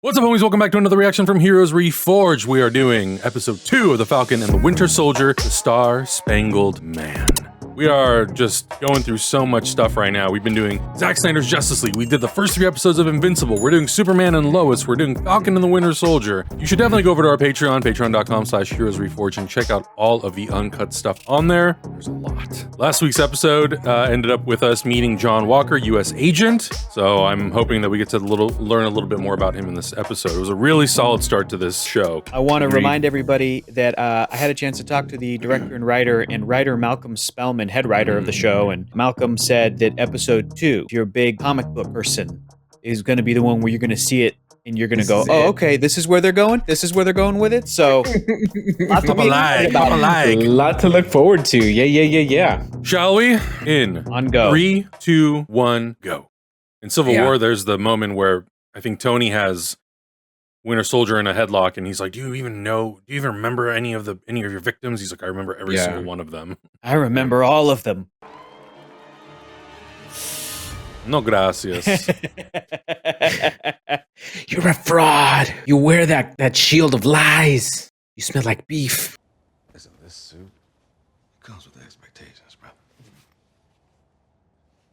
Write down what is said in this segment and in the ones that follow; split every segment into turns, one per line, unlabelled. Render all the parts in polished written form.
What's up, homies? Welcome back to another reaction from Heroes Reforged. We are doing episode 2 of The Falcon and the Winter Soldier, The Star-Spangled Man. We are just going through so much stuff right now. We've been doing Zack Snyder's Justice League. We did the first 3 episodes of Invincible. We're doing Superman and Lois. We're doing Falcon and the Winter Soldier. You should definitely go over to our Patreon, patreon.com/heroesreforged, and check out all of the uncut stuff on there. There's a lot. Last week's episode ended up with us meeting John Walker, U.S. agent. So I'm hoping that we get to learn a little bit more about him in this episode. It was a really solid start to this show.
I want to remind everybody that I had a chance to talk to the director and writer Malcolm Spellman, head writer of the show, and Malcolm said that episode 2, if you're a big comic book person, is going to be the one where you're going to see it and you're going to go, oh, okay, this is where they're going. This is where they're going with it. So,
a lot to look forward to. Yeah.
Shall we?
On go.
3, 2, 1, go. In Civil War, there's the moment where I think Tony has Winter Soldier in a headlock, and he's like, do you even remember any of your victims? He's like, I remember every single one of them.
I remember all of them.
No gracias.
You're a fraud. You wear that shield of lies. You smell like beef.
Listen, this suit comes with expectations, brother.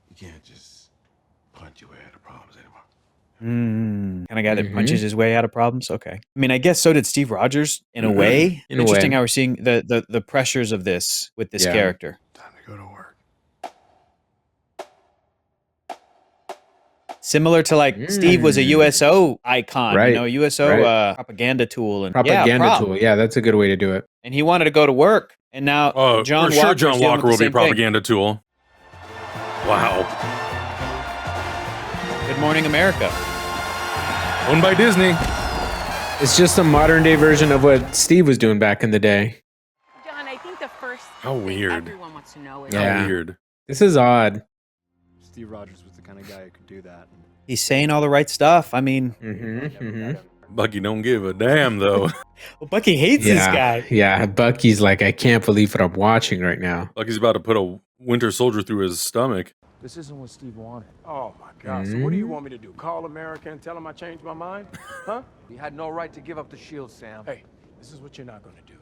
You can't just punch your way out of problems anymore.
Kind of guy that punches his way out of problems. Okay. I mean, I guess so did Steve Rogers in a way. Interesting how we're seeing the pressures of this with this character.
Time to go to work.
Similar to like Steve was a USO icon,
right.
You know, USO propaganda tool and
tool. Yeah, that's a good way to do it.
And he wanted to go to work, and now John
Walker will be a propaganda tool. Wow.
Good Morning America.
Owned by Disney.
It's just a modern day version of what Steve was doing back in the day.
John, I think the first
How weird.
everyone wants to know is
How weird.
This is odd.
Steve Rogers was the kind of guy who could do that.
He's saying all the right stuff. I mean,
Bucky don't give a damn, though.
well, Bucky hates this guy.
Yeah, Bucky's like, I can't believe what I'm watching right now.
Bucky's about to put a Winter Soldier through his stomach.
This isn't what Steve wanted.
Oh my God, so what do you want me to do? Call America and tell him I changed my mind? Huh?
You had no right to give up the shield, Sam.
Hey, this is what you're not gonna do.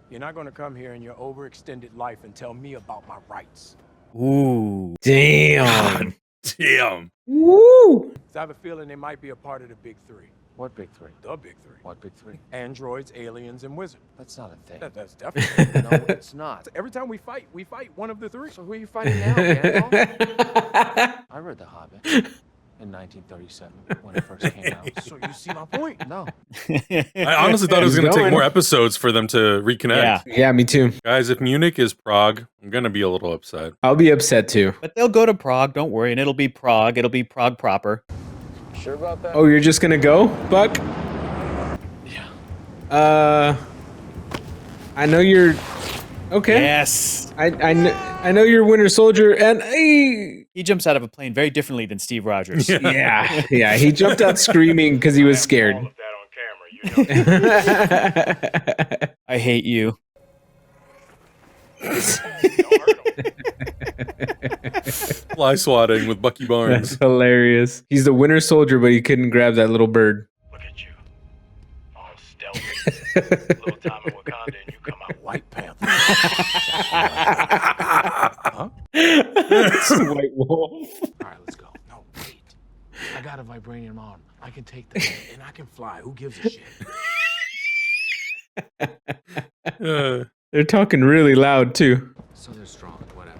You're not gonna come here in your overextended life and tell me about my rights.
Ooh.
Damn.
Damn.
Woo.
I have a feeling they might be a part of the big 3.
What big 3?
The big 3.
What big 3?
Androids, aliens, and wizards.
That's not a thing.
That's definitely.
No, it's not.
Every time we fight one of the 3.
So who are you fighting now, Gandalf? I read The Hobbit in 1937 when it first came out.
So you see my point?
No.
I honestly thought it was going to take more episodes for them to reconnect.
Yeah, me too.
Guys, if Munich is Prague, I'm going to be a little upset.
I'll be upset too.
But they'll go to Prague, don't worry, and it'll be Prague. It'll be Prague proper.
Sure about that?
Oh, you're just gonna go, Buck?
Yeah.
I know you're... Okay.
Yes.
I know you're Winter Soldier, and
He jumps out of a plane very differently than Steve Rogers.
yeah, he jumped out screaming because he was scared.
All of that on camera, you know.
I hate you.
Fly swatting with Bucky Barnes.
That's hilarious. He's the Winter Soldier, but he couldn't grab that little bird.
Look at you. All stealthy. Little time in Wakanda and you come out White Panther. Huh?
It's a white wolf.
All right, let's go.
No, wait.
I got a vibranium arm. I can take that.
And I can fly. Who gives a shit?
They're talking really loud too.
So they're strong, whatever.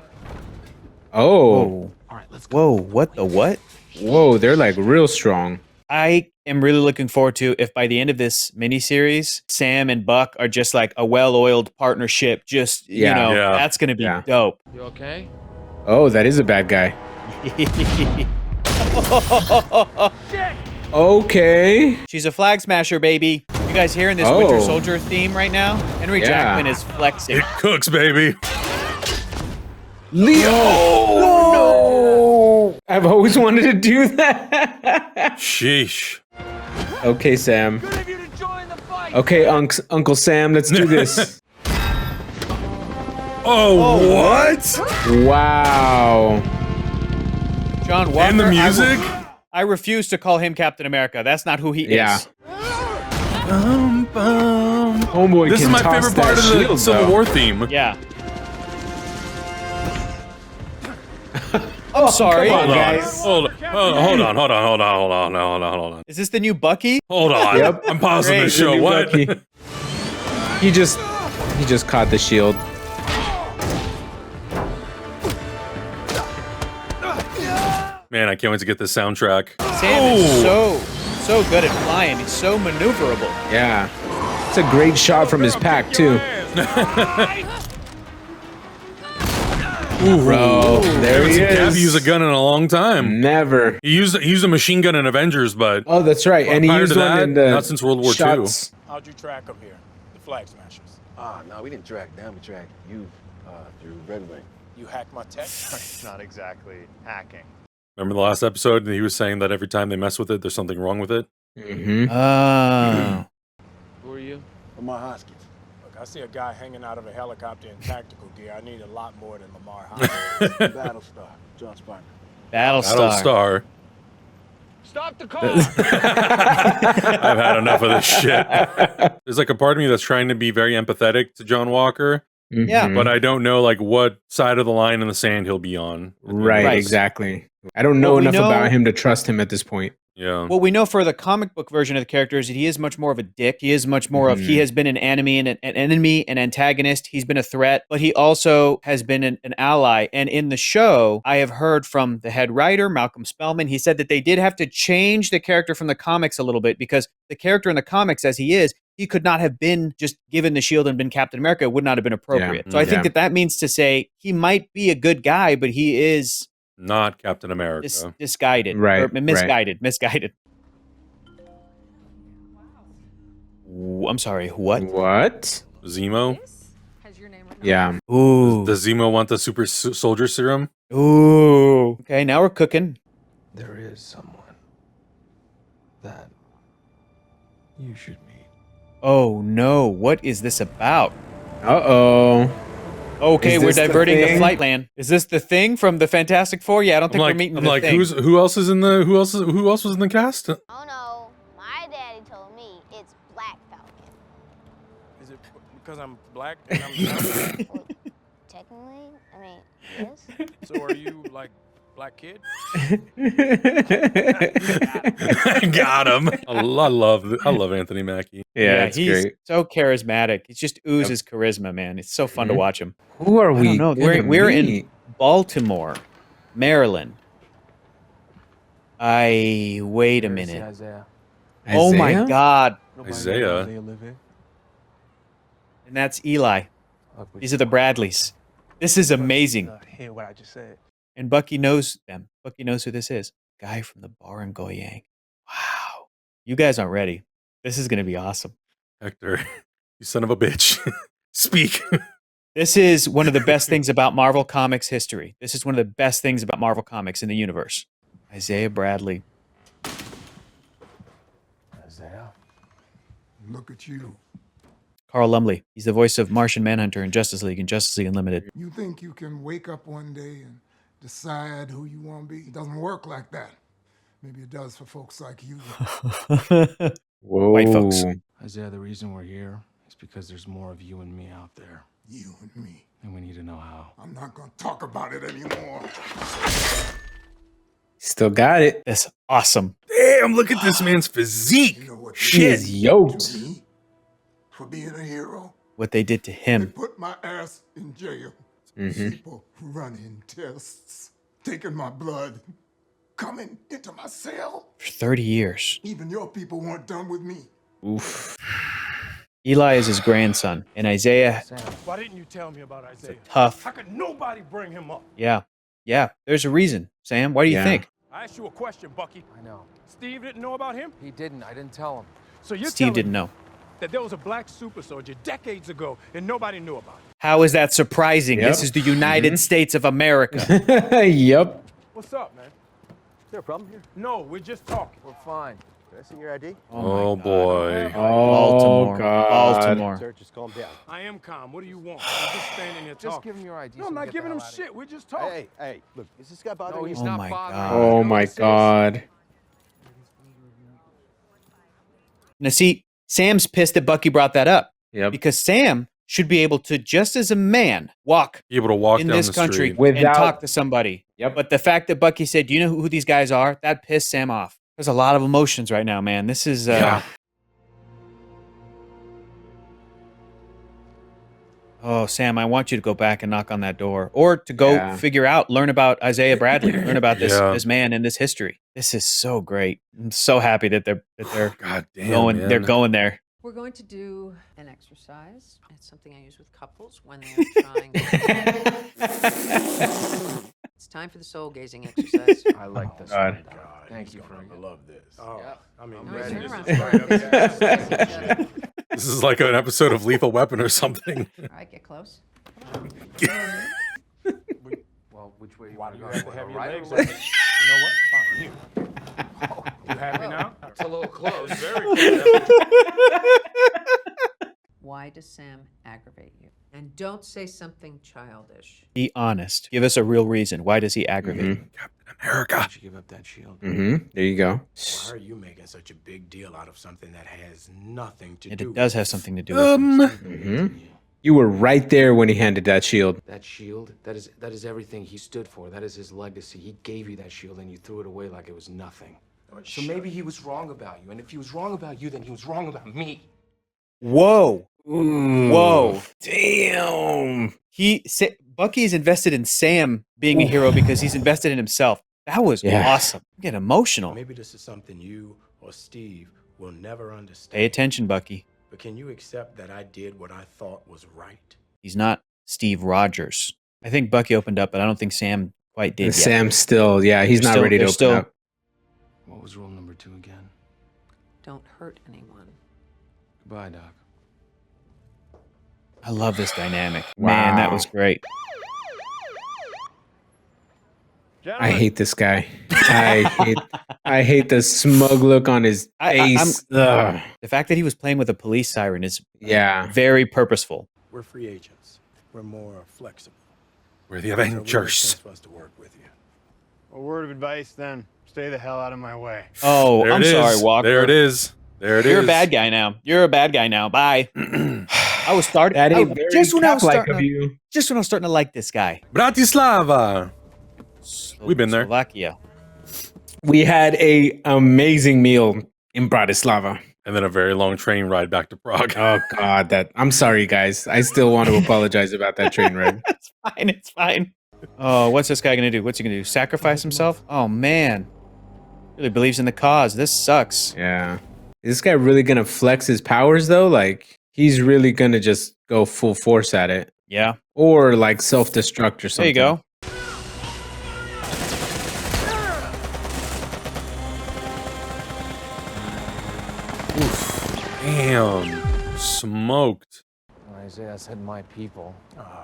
Oh.
All right, let's go.
Whoa, what the what?
Whoa, they're like real strong.
I am really looking forward to if by the end of this miniseries, Sam and Buck are just like a well-oiled partnership. Just, you know, that's going to be dope.
You okay?
Oh, that is a bad guy. Okay.
She's a flag smasher, baby. You guys hearing this Winter Soldier theme right now? Henry Jackman is flexing.
It cooks, baby.
Leo! No! I've always wanted to do that.
Sheesh.
Okay, Sam. Okay, Uncle Sam, let's do this.
Oh, what?
Wow.
John Walker.
And the music?
I refuse to call him Captain America. That's not who he is.
Homeboy
This is
can
my
toss
favorite
that
part of the
shield,
Civil
though.
War theme.
Yeah. I'm sorry.
come on,
Hold on,
guys.
hold on.
Is this the new Bucky?
Hold on.
Yep.
I'm pausing
Great.
the show.
New
What?
Bucky. He just caught the shield.
Man, I can't wait to get this soundtrack.
Sam is so good at flying. He's so maneuverable.
Yeah. It's a great shot from his pack, too. Bro, there he
Haven't
is.
used a gun in a long time.
Never.
He used a machine gun in Avengers, but
Oh, that's right. And he
prior
used
to
one
that,
in the
not since World War II.
shots.
How'd you track them here? The Flag Smashers.
Ah, no, we didn't track them. We tracked you through Red Wing.
You hacked my tech?
It's not exactly hacking.
Remember the last episode? And he was saying that every time they mess with it, there's something wrong with it.
Mm-hmm.
Oh.
Who are you?
Lamar Hoskins.
Look, I see a guy hanging out of a helicopter in tactical gear. I need a lot more than Lamar Hoskins.
Battlestar. John Spartan.
Battlestar.
Battlestar.
Stop the car!
I've had enough of this shit. There's like a part of me that's trying to be very empathetic to John Walker,
Yeah.
but I don't know like what side of the line in the sand he'll be on.
Right,
Right.
exactly. I don't know
Well, we
enough
know-
about him to trust him at this point.
Yeah.
What we know for the comic book version of the character is that he is much more of a dick. He is much more of, he has been an enemy and an enemy, an antagonist. He's been a threat, but he also has been an ally. And in the show, I have heard from the head writer, Malcolm Spellman, he said that they did have to change the character from the comics a little bit because the character in the comics, as he is, he could not have been just given the shield and been Captain America. It would not have been appropriate.
Yeah.
So I think
Yeah.
that means to say he might be a good guy, but he is
Not Captain America.
misguided.
Right,
Or misguided. I'm sorry, what?
What?
Zemo?
Has your name written
Yeah.
Ooh.
Does Zemo want the super soldier serum?
Ooh. Okay, now we're cooking.
There is someone that you should meet.
Oh no, what is this about?
Uh-oh.
Okay,
Is
we're
this the
diverting the
thing?
flight plan. Is this the thing from the Fantastic Four? Yeah, I don't think we're meeting
I'm
the
like,
thing.
who else is in the who else was in the cast?
Oh no, my daddy told me it's Black Falcon.
Is it because I'm black and I'm young?
Well, technically, I mean, yes.
So are you like black kid?
Got him. I love Anthony Mackie.
Yeah, it's
he's
great.
so charismatic. He just oozes charisma, man. It's so fun to
Mhm.
watch him.
Who are
I
we?
don't know.
gonna
We're in
meet?
Baltimore, Maryland. Wait a minute.
Isaiah.
Oh my
Isaiah?
God.
Isaiah.
And that's Eli.
Look, we
These are the Bradleys. This is amazing.
Hear what I just said.
And Bucky knows them. Bucky knows who this is. Guy from the bar in Goyang. Wow. You guys aren't ready. This is going to be awesome.
Hector, you son of a bitch. Speak.
This is one of the best things about Marvel Comics history. This is one of the best things about Marvel Comics in the universe. Isaiah Bradley.
Isaiah.
Look at you.
Carl Lumley. He's the voice of Martian Manhunter in Justice League and Justice League Unlimited.
You think you can wake up one day and decide who you want to be? It doesn't work like that. Maybe it does for folks like you.
Whoa.
White folks.
Isaiah, the reason we're here is because there's more of you and me out there,
You and me.
and we need to know how.
I'm not going to talk about it anymore.
Still got it.
That's awesome.
Damn, look at this man's physique.
You know what
He
they
is
did
yoked.
to me for being a hero?
What they did to
They
him.
put my ass in jail.
Mhm.
People running tests, taking my blood, coming into my cell.
For 30 years.
Even your people weren't done with me.
Oof.
Eli is his grandson. And Isaiah,
Sam,
Why didn't you tell me about Isaiah?
tough.
How could nobody bring him up?
Yeah. Yeah. There's a reason. Sam, what do you
Yeah.
think?
I asked you a question, Bucky.
I know.
Steve didn't know about him?
He didn't. I didn't tell him.
So you're
Steve
telling
didn't
me
know.
that there was a black super soldier decades ago and nobody knew about it?
How is that surprising?
Yep.
This is the United States of America.
Yep.
What's up, man?
Is there a problem here?
No, we're just talking.
We're fine.
Can I see your ID?
Oh, boy.
Baltimore.
God.
Baltimore.
Sir, just calm down.
I am calm. What do you want? I'm just standing here
Just
talking.
give him your ID.
No,
so
I'm
we
not
get
giving
the
him
hell out of here.
shit. We're just talking.
Hey, look, is this guy
No,
bothering
he's
you?
Oh
not
my
bothering
God.
you.
Oh
You know
my
this is.
God.
Now, see, Sam's pissed that Bucky brought that up.
Yep.
Because Sam should be able to, just as a man, walk
Be able to walk
in
down
this
the
country
street.
and talk to somebody.
Yep.
But the fact that Bucky said, "Do you know who these guys are?" That pissed Sam off. There's a lot of emotions right now, man. This is
Yeah.
Oh, Sam, I want you to go back and knock on that door, or to go learn about Isaiah Bradley, learn about this man and this history. This is so great. I'm so happy that they're
God damn,
going.
man.
They're going there.
We're going to do an exercise. It's something I use with couples when they're trying. It's time for the soul gazing exercise.
I like this
God.
one. Thank you for
I love this.
Oh,
I mean,
No,
man,
turn
this
around.
is right up there.
This is like an episode of Lethal Weapon or something.
All right, get close.
Well, which way you
Why
want
do
to
you
go?
have to have your
Right or
legs
left?
up? You know what? Fine, here. Oh, you happy now?
It's a little close.
Very close.
Why does Sam aggravate you? And don't say something childish.
Be honest. Give us a real reason. Why does he aggravate?
Captain America.
Why'd you give up that shield?
There you go.
Why are you making such a big deal out of something that has nothing to
And
do
it does
with
have something to do with it.
You were right there when he handed that shield.
That shield, that is everything he stood for. That is his legacy. He gave you that shield and you threw it away like it was nothing. So maybe he was wrong about you. And if he was wrong about you, then he was wrong about me.
Whoa.
Ooh.
Whoa.
Damn.
Bucky's invested in Sam being a hero because he's invested in himself. That was awesome. I get emotional.
Maybe this is something you or Steve will never understand.
Pay attention, Bucky.
But can you accept that I did what I thought was right?
He's not Steve Rogers. I think Bucky opened up, but I don't think Sam quite did yet.
Sam still, he's not ready to open up.
What was rule number 2 again?
Don't hurt anyone.
Goodbye, Doc.
I love this dynamic. Man, that was great.
I hate this guy. I hate the smug look on his face.
The fact that he was playing with a police siren is very purposeful.
We're free agents. We're more flexible.
We're the
So it makes
Avengers.
sense for us to work with you.
A word of advice then. Stay the hell out of my way.
Oh,
There
I'm
it is.
sorry, Walker.
There it is. There it is.
You're a bad guy now. You're a bad guy now. Bye. I was starting.
That ain't very
just when I was
cat-like
starting.
of you.
Just when I was starting to like this guy.
Bratislava. We've been there.
Slovakia.
We had a amazing meal in Bratislava.
And then a very long train ride back to Prague.
Oh God, I'm sorry, guys. I still want to apologize about that train ride.
It's fine. It's fine. Oh, what's this guy gonna do? What's he gonna do? Sacrifice himself? Oh man, really believes in the cause. This sucks.
Yeah. Is this guy really gonna flex his powers though? Like he's really gonna just go full force at it,
Yeah.
or like self-destruct or
There
something?
you go.
Damn. Smoked.
Isaiah said my people.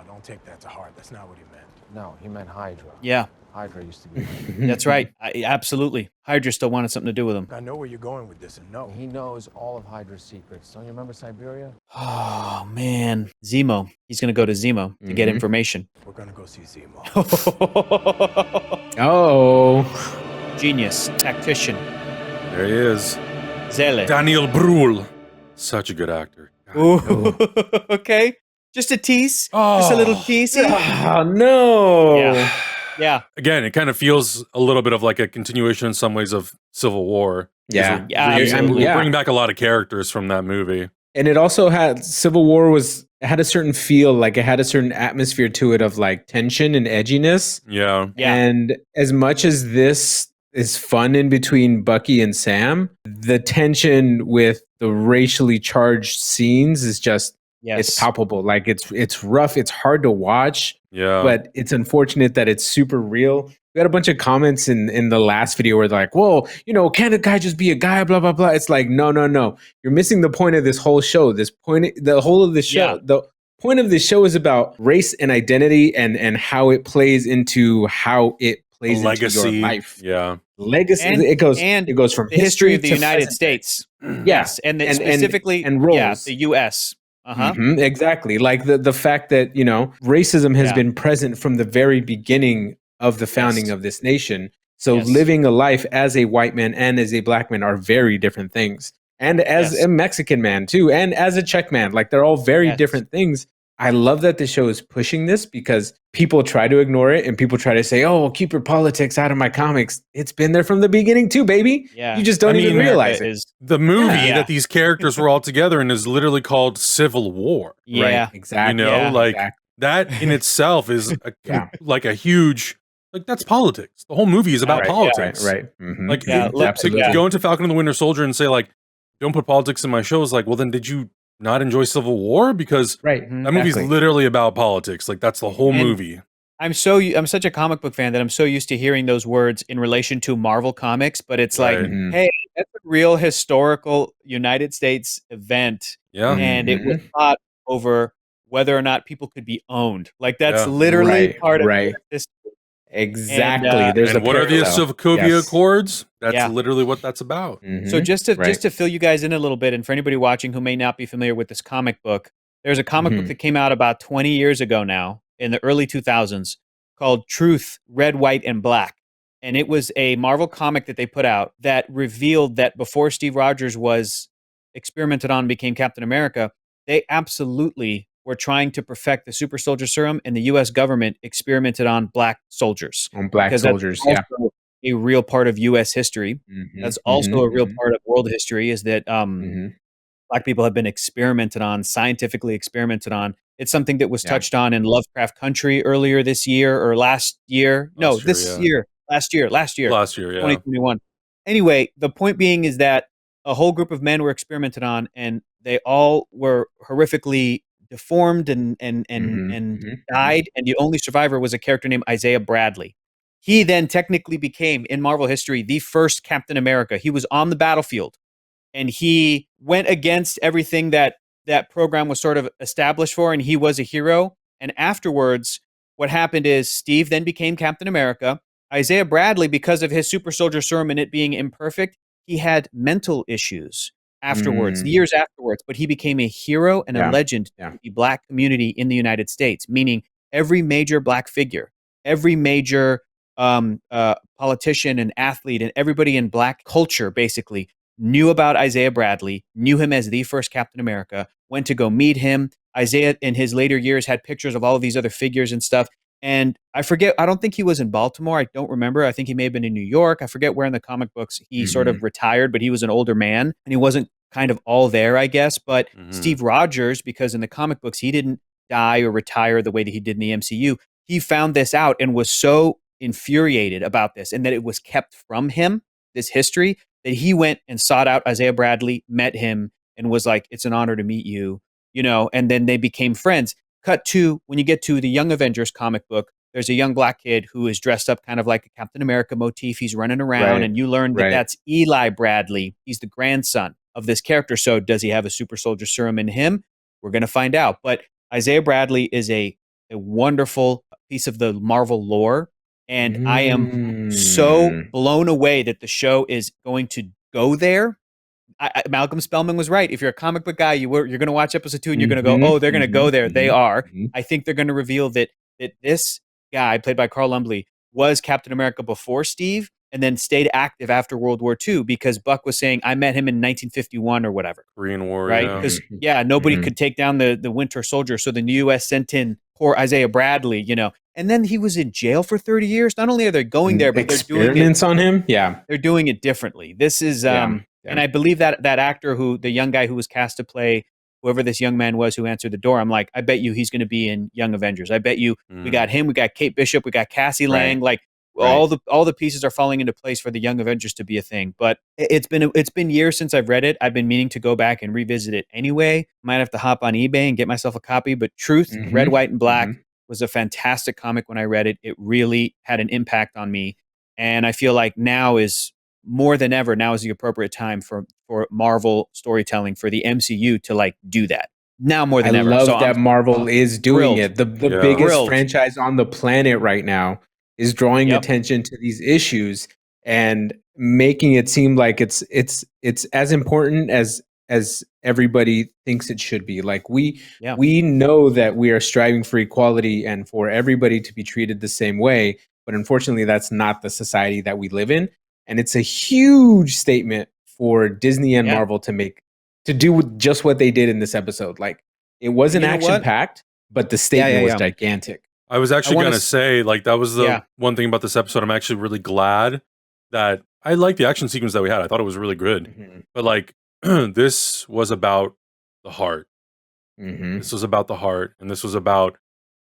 Don't take that to heart. That's not what he meant.
No, he meant Hydra.
Yeah,
Hydra used to be.
that's right. Absolutely. Hydra still wanted something to do with him.
I know where you're going with this, and no.
He knows all of Hydra's secrets. Don't you remember Siberia?
Oh man, Zemo. He's gonna go to Zemo to get information.
We're gonna go see Zemo.
Oh.
Genius, tactician,
There he is.
zealot.
Daniel Brühl. Such a good actor.
Ooh. Okay, just a tease. Just a little tease.
Oh no.
Yeah. Yeah.
Again, it kind of feels a little bit of like a continuation in some ways of Civil War.
Yeah.
Yeah,
We
absolutely.
bring back a lot of characters from that movie.
And it also had Civil War had a certain feel, like it had a certain atmosphere to it of like tension and edginess.
Yeah.
Yeah.
And as much as this is fun in between Bucky and Sam, the tension with the racially charged scenes is just it's palpable. Like it's rough, it's hard to watch.
Yeah.
But it's unfortunate that it's super real. We had a bunch of comments in the last video where they're like, "Whoa, can a guy just be a guy?" Blah blah blah. It's like, no. You're missing the point of this whole show. The whole of the show.
Yeah.
The point of the show is about race and identity and how it plays into
legacy.
into your life.
Yeah.
Legacy.
And-
it goes from
The history of the
to
United
present.
States.
Yes,
And specifically
and roles.
Yeah, the U.S. Uh-huh.
Mhm, exactly. Like the fact that, racism has been present from the very beginning of the founding of this nation. So living a life as a white man and as a black man are very different things. and as a Mexican man too, and as a Czech man. Like they're all very different things. I love that the show is pushing this because people try to ignore it and people try to say, "Oh, well, keep your politics out of my comics." It's been there from the beginning too, baby.
Yeah.
You just don't even realize it.
The movie that these characters were all together in is literally called Civil War.
Right, exactly.
You know, that in itself is like a huge, like that's politics. The whole movie is about politics.
Right. Mm-hmm.
Like
absolutely.
to go into Falcon and the Winter Soldier and say like, don't put politics in my show is like, well then did you not enjoy Civil War? Because that movie's literally about politics. Like that's the whole movie.
I'm such a comic book fan that I'm so used to hearing those words in relation to Marvel Comics, but it's like, hey, that's a real historical United States event.
Yeah.
And it was fought over whether or not people could be owned. Like that's literally part of this.
Exactly.
And what are the Sokovia Accords? That's literally what that's about.
So just to fill you guys in a little bit, and for anybody watching who may not be familiar with this comic book, there's a comic book that came out about 20 years ago now in the early 2000s called Truth, Red, White, and Black. And it was a Marvel comic that they put out that revealed that before Steve Rogers was experimented on and became Captain America, they absolutely were trying to perfect the super soldier serum, and the U.S. government experimented on black soldiers.
On black soldiers,
that's also a real part of U.S. history. That's also a real part of world history, is that black people have been experimented on, scientifically experimented on. It's something that was touched on in Lovecraft Country earlier this year or last year. Last year, 2021. Anyway, the point being is that a whole group of men were experimented on, and they all were horrifically deformed and died, and the only survivor was a character named Isaiah Bradley. He then technically became, in Marvel history, the first Captain America. He was on the battlefield, and he went against everything that program was sort of established for, and he was a hero. And afterwards, what happened is Steve then became Captain America. Isaiah Bradley, because of his super soldier serum and it being imperfect, he had mental issues afterwards, years afterwards, but he became a hero and a legend to the black community in the United States, meaning every major black figure, every major politician and athlete, and everybody in black culture basically knew about Isaiah Bradley, knew him as the first Captain America, went to go meet him. Isaiah, in his later years, had pictures of all of these other figures and stuff. And I forget, I don't think he was in Baltimore. I don't remember. I think he may have been in New York. I forget where in the comic books he sort of retired, but he was an older man and he wasn't kind of all there, I guess. But Steve Rogers, because in the comic books, he didn't die or retire the way that he did in the MCU. He found this out and was so infuriated about this and that it was kept from him, this history, that he went and sought out Isaiah Bradley, met him, and was like, "It's an honor to meet you," you know, and then they became friends. Cut to when you get to the Young Avengers comic book, there's a young black kid who is dressed up kind of like a Captain America motif. He's running around, and you learn that that's Eli Bradley. He's the grandson of this character. So does he have a super soldier serum in him? We're going to find out. But Isaiah Bradley is a wonderful piece of the Marvel lore. And I am so blown away that the show is going to go there. Malcolm Spellman was right. If you're a comic book guy, you're going to watch episode 2 and you're going to go, oh, they're going to go there. They are. I think they're going to reveal that this guy, played by Carl Lumbly, was Captain America before Steve and then stayed active after World War II, because Buck was saying, I met him in 1951 or whatever.
Korean War,
right? Because, nobody could take down the Winter Soldier. So the U.S. sent in poor Isaiah Bradley, you know. And then he was in jail for 30 years. Not only are they going there, but they're doing
experiments on him. Yeah.
They're doing it differently. This is, and I believe that actor the young guy who was cast to play whoever this young man was who answered the door, I'm like, I bet you he's going to be in Young Avengers. I bet you we got him, we got Kate Bishop, we got Cassie Lang. Like all the pieces are falling into place for the Young Avengers to be a thing. But it's been years since I've read it. I've been meaning to go back and revisit it anyway. Might have to hop on eBay and get myself a copy. But Truth, Red, White, and Black was a fantastic comic when I read it. It really had an impact on me. And I feel like now is more than ever, now is the appropriate time for Marvel storytelling, for the MCU to like do that. Now more than ever.
I love that Marvel is doing it. The biggest franchise on the planet right now is drawing attention to these issues and making it seem like it's as important as everybody thinks it should be. Like we know that we are striving for equality and for everybody to be treated the same way, but unfortunately that's not the society that we live in. And it's a huge statement for Disney and Marvel to do just what they did in this episode. Like, it wasn't action packed, but the statement was gigantic.
I was actually going to say, like, that was the one thing about this episode. I'm actually really glad that I liked the action sequence that we had. I thought it was really good. But, like, this was about the heart. This was about the heart. And this was about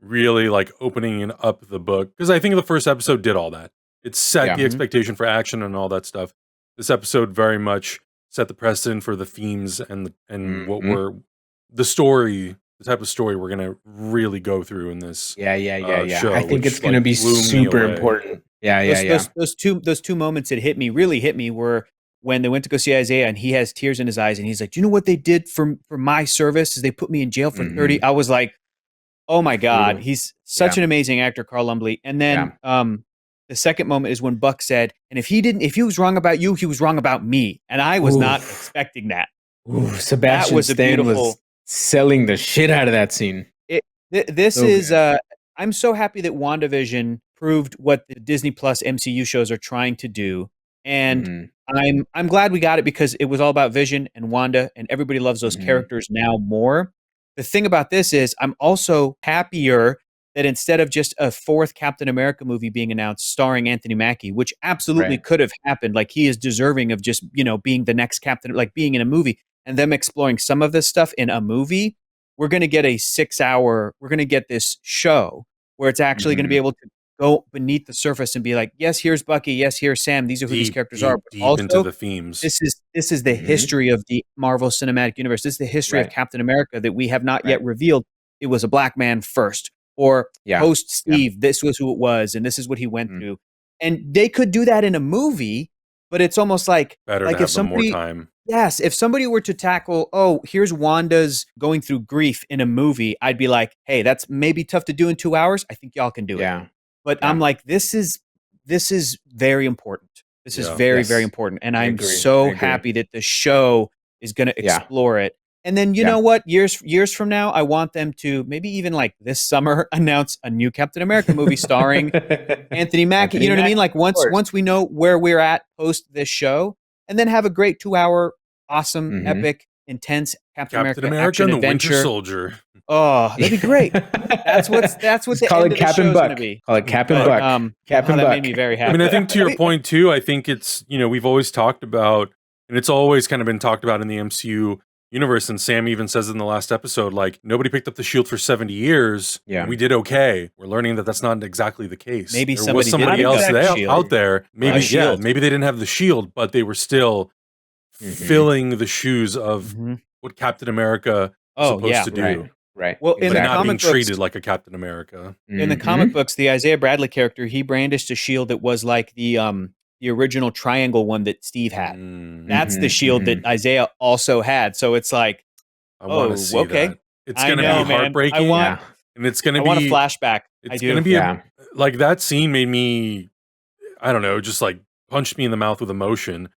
really, like, opening up the book. Because I think the first episode did all that. It set the expectation for action and all that stuff. This episode very much set the precedent for the themes and what we're... The story... the type of story we're gonna really go through in this show.
I think it's gonna be super important.
Those two moments that really hit me were when they went to go see Isaiah and he has tears in his eyes and he's like, "Do you know what they did for my service? Is they put me in jail for 30." I was like, "Oh my God, he's such an amazing actor, Carl Lumbly." And then the second moment is when Buck said, "And if he was wrong about you, he was wrong about me." And I was not expecting that.
Sebastian Stan was selling the shit out of that scene.
I'm so happy that WandaVision proved what the Disney Plus MCU shows are trying to do. And I'm glad we got it because it was all about Vision and Wanda and everybody loves those characters now more. The thing about this is I'm also happier that instead of just a fourth Captain America movie being announced starring Anthony Mackie, which absolutely could have happened, like he is deserving of just, being the next Captain, like being in a movie, and them exploring some of this stuff in a movie, we're going to get we're going to get this show where it's actually going to be able to go beneath the surface and be like, yes, here's Bucky. Yes, here's Sam. These are who these characters are. But
deep
also,
into the themes.
This is the history of the Marvel Cinematic Universe. This is the history of Captain America that we have not yet revealed. It was a black man first, or post Steve. This was who it was, and this is what he went through. And they could do that in a movie, but it's almost like
better to have more time.
Yes, if somebody were to tackle, here's Wanda's going through grief in a movie, I'd be like, hey, that's maybe tough to do in 2 hours. I think y'all can do it. But I'm like, this is very important. This is very, very important. And I'm so happy that the show is going to explore it. And then, you know what? Years from now, I want them to maybe even like this summer announce a new Captain America movie starring Anthony Mackie. You know what I mean? Like once we know where we're at post this show, and then have a great 2-hour, awesome, epic, intense Captain America action
and the
adventure.
Winter Soldier.
Oh, that'd be great. That's what the
call
end
it
of the
Captain
show's
Buck.
gonna be.
Call it Captain Buck. Captain
that
Buck.
made me very happy.
I mean, I think to your point too, I think it's, we've always talked about, and it's always kind of been talked about in the MCU universe, and Sam even says in the last episode, like, nobody picked up the shield for 70 years.
Yeah.
We did okay. We're learning that that's not exactly the case.
Maybe
there was somebody else out there. Maybe, maybe they didn't have the shield, but they were still filling the shoes of what Captain America is supposed to do.
Right.
Well, in the
not being
comic books,
treated like a Captain America.
in the comic books, the Isaiah Bradley character, he brandished a shield that was like the original triangle one that Steve had. That's the shield that Isaiah also had. So it's like,
I want to see that. It's going to be heartbreaking. And it's going to be...
I want a flashback.
It's going to be like that scene made me, I don't know, just like punched me in the mouth with emotion.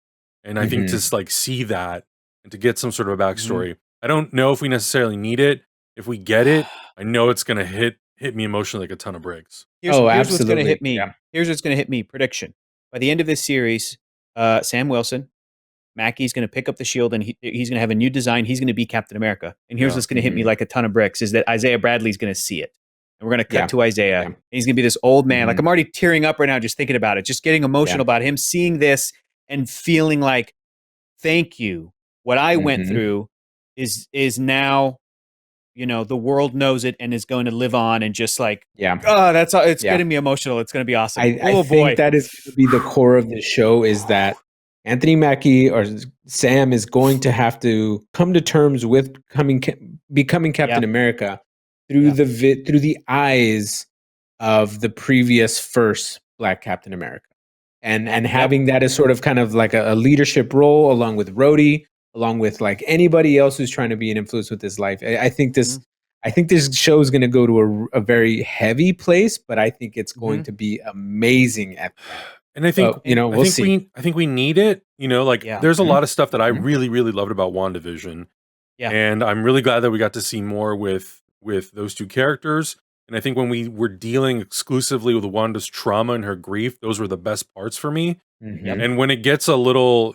And I think just like see that and to get some sort of a backstory. I don't know if we necessarily need it. If we get it, I know it's going to hit me emotionally like a ton of bricks.
Here's what's going to hit me. Here's what's going to hit me. Prediction. By the end of this series, Sam Wilson, Mackie's going to pick up the shield and he's going to have a new design. He's going to be Captain America. And here's what's going to hit me like a ton of bricks is that Isaiah Bradley's going to see it. And we're going to cut to Isaiah. And he's going to be this old man. Like I'm already tearing up right now just thinking about it, just getting emotional about him seeing this and feeling like, thank you. What I went through is now, the world knows it and is going to live on and just like, that's all. It's getting me emotional. It's going to be awesome.
I think that is going to be the core of the show is that Anthony Mackie or Sam is going to have to come to terms with becoming Captain America through the eyes of the previous first Black Captain America. And having that as sort of kind of like a leadership role along with Rhodey, along with like anybody else who's trying to be an influence with his life. I think this show is going to go to a very heavy place, but I think it's going to be amazing at that.
And I think, we'll see. I think we need it. There's a lot of stuff that I really, really loved about WandaVision. Yeah. And I'm really glad that we got to see more with those two characters. And I think when we were dealing exclusively with Wanda's trauma and her grief, those were the best parts for me. And when it got a little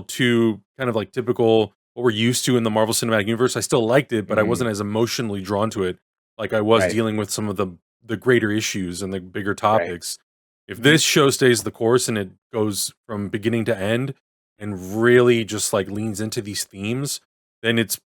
too kind of like typical what we're used to in the Marvel Cinematic Universe, I still liked it, but I wasn't as emotionally drawn to it like I was dealing with some of the greater issues and the bigger topics. If this show stays the course and it goes from beginning to end and really just like leans into these themes, then it's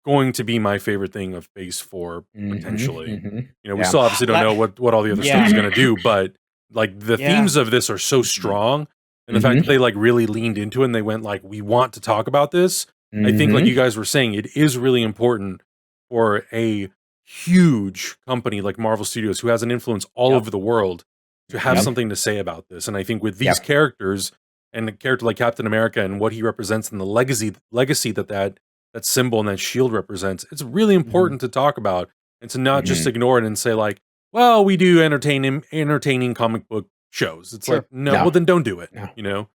going to be my favorite thing of Phase 4 potentially. You know, we still obviously don't know what all the other stuff is going to do, but like the themes of this are so strong, and the fact that they like really leaned into it and they went like, we want to talk about this. I think like you guys were saying, it is really important for a huge company like Marvel Studios, who has an influence all over the world, to have something to say about this. And I think with these characters, and a character like Captain America and what he represents and the legacy that symbol and that shield represents, it's really important to talk about and to not just ignore it and say like, well, we do entertaining comic book shows. It's like, no, well then don't do it. You know?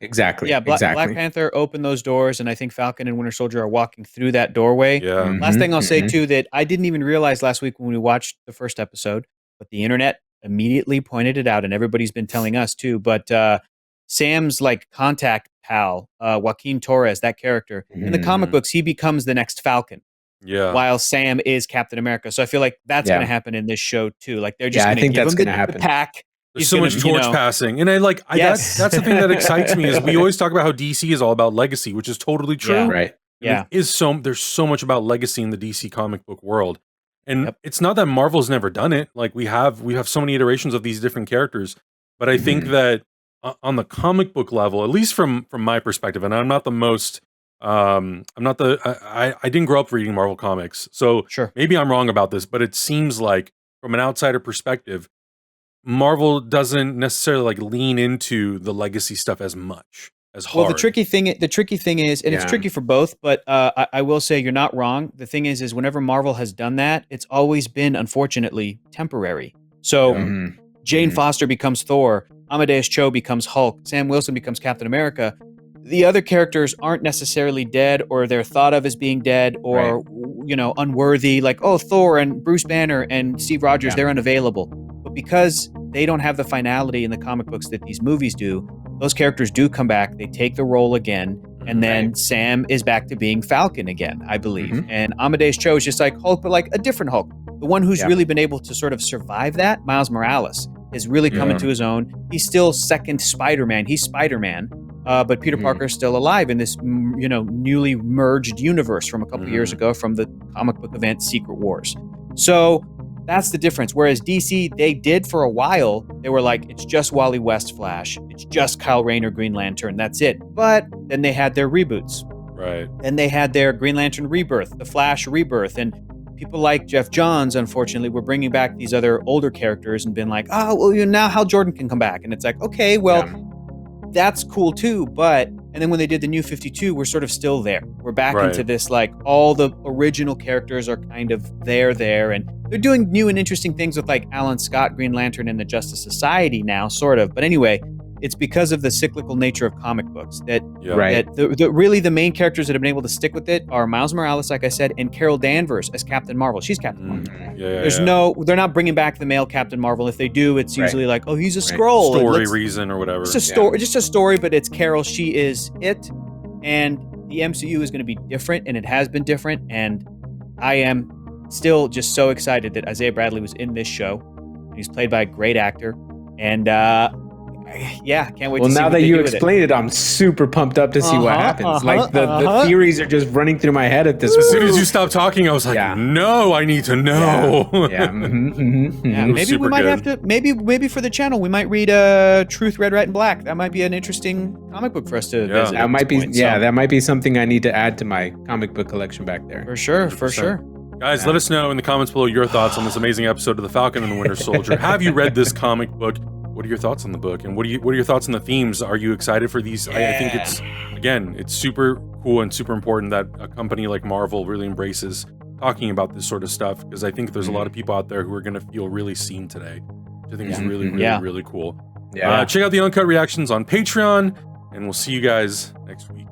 Exactly.
Yeah, Black Panther opened those doors, and I think Falcon and Winter Soldier are walking through that doorway. Last thing I'll say too, that I didn't even realize last week when we watched the first episode, but the internet immediately pointed it out, and everybody's been telling us too. But Sam's like contact pal, Joaquin Torres, that character in the comic books, he becomes the next Falcon. While Sam is Captain America. So I feel like that's going to happen in this show too. Like they're just going to give him the pack.
There's so much torch passing, and that's the thing that excites me is we always talk about how DC is all about legacy, which is totally true. There's so much about legacy in the DC comic book world, and it's not that Marvel's never done it. Like we have so many iterations of these different characters, but I think that on the comic book level, at least from my perspective, and I'm not the most. I didn't grow up reading Marvel comics, so maybe I'm wrong about this, but it seems like from an outsider perspective, Marvel doesn't necessarily like lean into the legacy stuff as much as hard.
Well, the tricky thing is, and it's tricky for both, but I will say you're not wrong. The thing is whenever Marvel has done that, it's always been, unfortunately, temporary. So Jane Foster becomes Thor, Amadeus Cho becomes Hulk, Sam Wilson becomes Captain America. The other characters aren't necessarily dead, or they're thought of as being dead, or unworthy. Like, oh, Thor and Bruce Banner and Steve Rogers, they're unavailable. But because they don't have the finality in the comic books that these movies do, those characters do come back. They take the role again, and then Sam is back to being Falcon again, I believe. And Amadeus Cho is just like Hulk, but like a different Hulk. The one who's really been able to sort of survive that, Miles Morales, has really come into his own. He's still second Spider-Man. He's Spider-Man. But Peter Parker's still alive in this, newly merged universe from a couple years ago from the comic book event Secret Wars. So that's the difference. Whereas DC, they did for a while, they were like, it's just Wally West Flash. It's just Kyle Rayner Green Lantern. That's it. But then they had their reboots. Then they had their Green Lantern Rebirth, the Flash Rebirth. And people like Jeff Johns, unfortunately, were bringing back these other older characters and been like, oh, well, now Hal Jordan can come back. And it's like, okay, well, that's cool too, and then when they did the New 52, we're sort of still there. We're back into this, like, all the original characters are kind of there, and they're doing new and interesting things with, like, Alan Scott, Green Lantern, and the Justice Society now, sort of. But anyway, it's because of the cyclical nature of comic books that really the main characters that have been able to stick with it are Miles Morales, like I said, and Carol Danvers as Captain Marvel. She's Captain Marvel. They're not bringing back the male Captain Marvel. If they do, it's usually like, oh, he's a Skrull.
Story reason or whatever.
Just a story, but it's Carol. She is it. And the MCU is going to be different, and it has been different. And I am still just so excited that Isaiah Bradley was in this show. He's played by a great actor. And, can't wait to see
now that you explained it, I'm super pumped up to see what happens. Like the theories are just running through my head at this point.
As soon as you stopped talking, I was like, no, I need to know.
Maybe we might have to, maybe for the channel, we might read Truth, Red, White, and Black. That might be an interesting comic book for us to visit.
That might be, that might be something I need to add to my comic book collection back there.
For sure.
Guys, let us know in the comments below your thoughts on this amazing episode of The Falcon and the Winter Soldier. Have you read this comic book? What are your thoughts on the book? And what are your thoughts on the themes? Are you excited for these? I think it's super cool and super important that a company like Marvel really embraces talking about this sort of stuff, because I think there's a lot of people out there who are going to feel really seen today, which I think is really cool. Check out the uncut reactions on Patreon, and we'll see you guys next week.